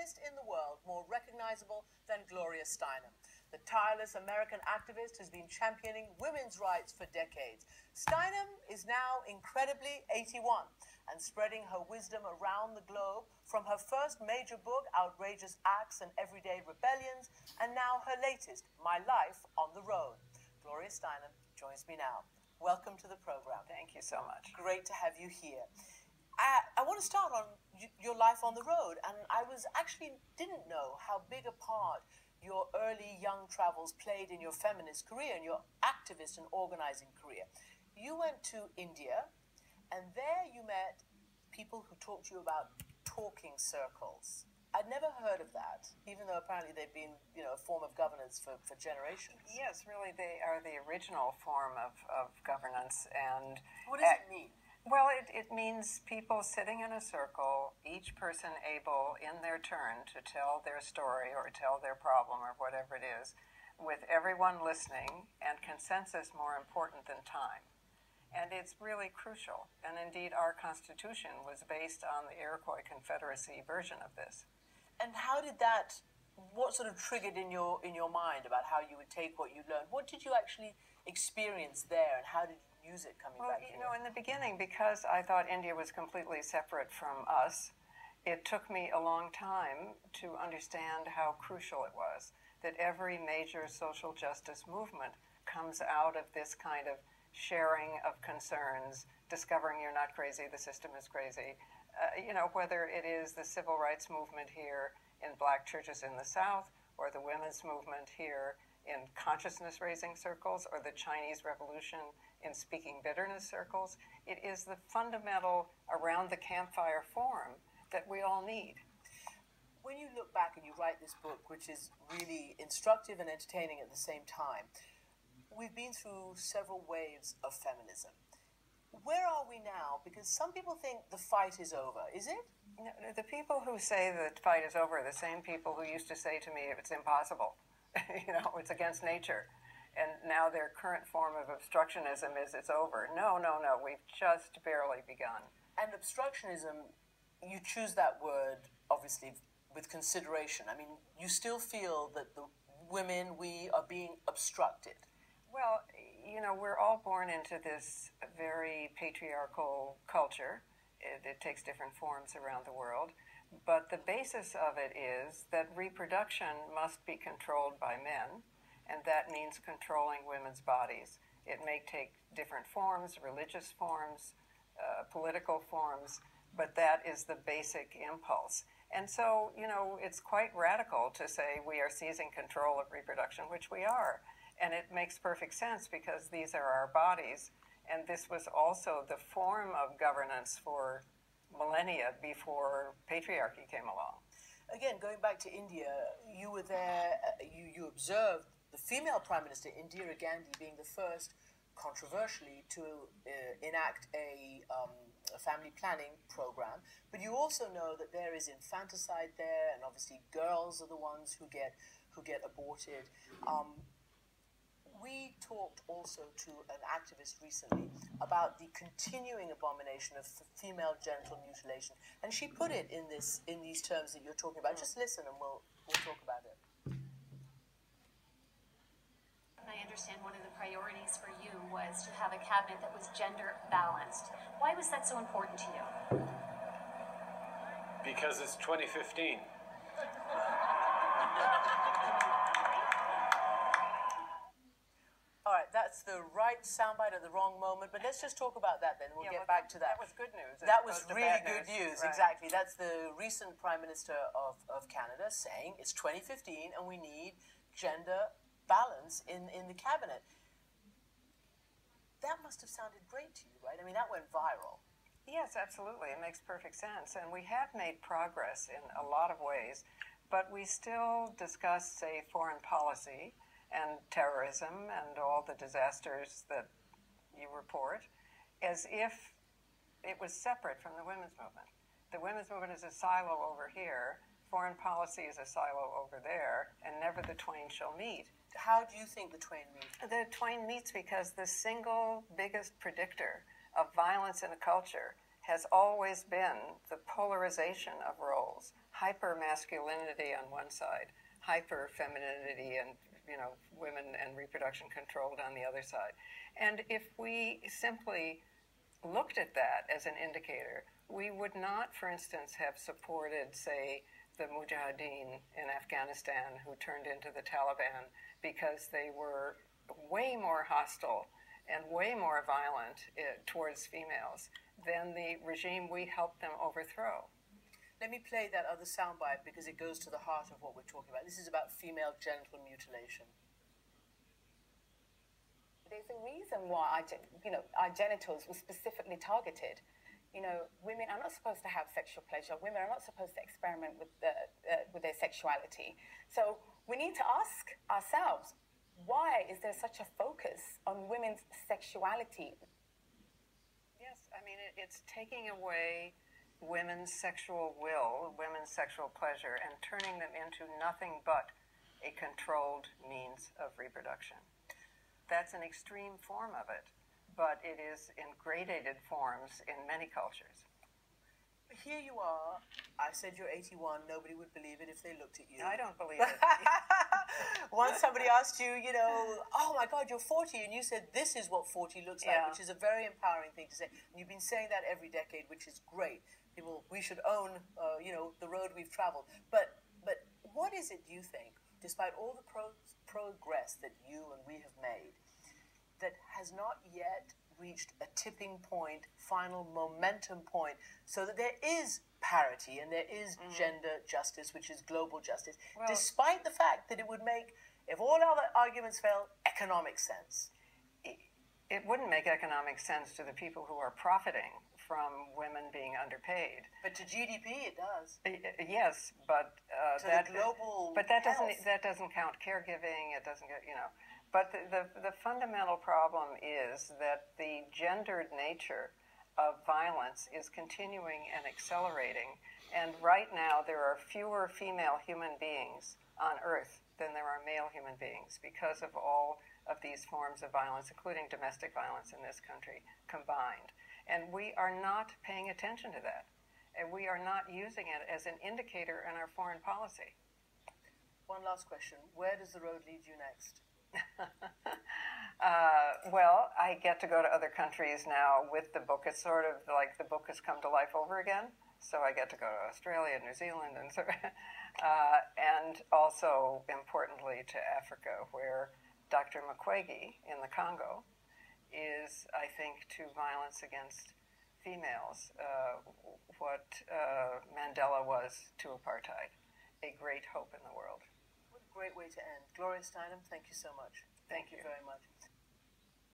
feminist in the world more recognizable than Gloria Steinem. The tireless American activist has been championing women's rights for decades. Steinem is now incredibly 81 and spreading her wisdom around the globe, from her first major book, Outrageous Acts and Everyday Rebellions, and now her latest, My Life on the Road. Gloria Steinem joins me now. Welcome to the program. Thank you so much. Great to have you here. I want to start on your life on the road, and I didn't know how big a part your early young travels played in your feminist career and your activist and organizing career. You went to India, and there you met people who talked to you about talking circles. I'd never heard of that, even though apparently they've been, a form of governance for generations. Yes, really, they are the original form of governance. And what does it mean? Well, it means people sitting in a circle, each person able in their turn to tell their story or tell their problem or whatever it is, with everyone listening, and consensus more important than time. And it's really crucial. And indeed, our Constitution was based on the Iroquois Confederacy version of this. And what sort of triggered in your mind about how you would take what you learned? What did you actually experience there, and how did you use it coming back here? In the beginning, because I thought India was completely separate from us, it took me a long time to understand how crucial it was that every major social justice movement comes out of this kind of sharing of concerns, discovering you're not crazy, the system is crazy. Whether it is the civil rights movement here in black churches in the South, or the women's movement here in consciousness-raising circles, or the Chinese Revolution in speaking bitterness circles, it is the fundamental around the campfire form that we all need. When you look back and you write this book, which is really instructive and entertaining at the same time, we've been through several waves of feminism. Where are we now? Because some people think the fight is over. Is it? The people who say the fight is over are the same people who used to say to me, it's impossible. It's against nature. And now their current form of obstructionism is it's over. No, we've just barely begun. And obstructionism, you choose that word, obviously, with consideration. I mean, you still feel that the women, we are being obstructed. Well, we're all born into this very patriarchal culture. It takes different forms around the world. But the basis of it is that reproduction must be controlled by men, and that means controlling women's bodies. It may take different forms, religious forms, political forms, but that is the basic impulse. And so, it's quite radical to say we are seizing control of reproduction, which we are. And it makes perfect sense because these are our bodies. And this was also the form of governance for millennia before patriarchy came along. Again, going back to India, you were there, you observed the female Prime Minister, Indira Gandhi, being the first, controversially, to enact a family planning program. But you also know that there is infanticide there, and obviously girls are the ones who get aborted. We talked also to an activist recently about the continuing abomination of female genital mutilation, and she put it in these terms that you're talking about. Just listen, and we'll talk about it. I understand one of the priorities for you was to have a cabinet that was gender balanced. Why was that so important to you? Because it's 2015. All right, that's the right soundbite at the wrong moment, but let's just talk about that then. We'll get back to that. That was good news. That was really good news, right. Exactly. That's the recent Prime Minister of Canada saying it's 2015 and we need gender balance in the cabinet. That must have sounded great to you, right? I mean, that went viral. Yes, absolutely. It makes perfect sense. And we have made progress in a lot of ways, but we still discuss, say, foreign policy and terrorism and all the disasters that you report as if it was separate from the women's movement. The women's movement is a silo over here, foreign policy is a silo over there, and never the twain shall meet. How do you think the twain meet? The twain meets because the single biggest predictor of violence in a culture has always been the polarization of roles. hyper masculinity on one side, hyper femininity and women and reproduction controlled on the other side. And if we simply looked at that as an indicator, we would not, for instance, have supported, say, the Mujahideen in Afghanistan who turned into the Taliban because they were way more hostile and way more violent towards females than the regime we helped them overthrow. Let me play that other soundbite because it goes to the heart of what we're talking about. This is about female genital mutilation. There's a reason why our genitals were specifically targeted. Women are not supposed to have sexual pleasure. Women are not supposed to experiment with their sexuality. So we need to ask ourselves, why is there such a focus on women's sexuality? Yes, I mean, it's taking away women's sexual will, women's sexual pleasure, and turning them into nothing but a controlled means of reproduction. That's an extreme form of it, but it is in gradated forms in many cultures. Here you are. I said you're 81. Nobody would believe it if they looked at you. I don't believe it. Once somebody asked you, oh my God, you're 40, and you said this is what 40 looks like, which is a very empowering thing to say. And you've been saying that every decade, which is great. We should own, the road we've traveled. But what is it, do you think, despite all the progress that you and we have made, that has not yet reached a tipping point, final momentum point, so that there is parity and there is gender justice, which is global justice, despite the fact that it would make, if all other arguments fail, economic sense? It wouldn't make economic sense to the people who are profiting from women being underpaid. But to GDP, it does. Yes, but to the global that health. doesn't count caregiving. It doesn't get But the fundamental problem is that the gendered nature of violence is continuing and accelerating. And right now, there are fewer female human beings on Earth than there are male human beings because of all of these forms of violence, including domestic violence in this country, combined. And we are not paying attention to that. And we are not using it as an indicator in our foreign policy. One last question. Where does the road lead you next? Well, I get to go to other countries now with the book. It's sort of like the book has come to life over again. So I get to go to Australia, New Zealand, and also, importantly, to Africa, where Dr. Mukwege in the Congo is, I think, to violence against females what Mandela was to apartheid, a great hope in the world. What a great way to end. Gloria Steinem, thank you so much. Thank you very much.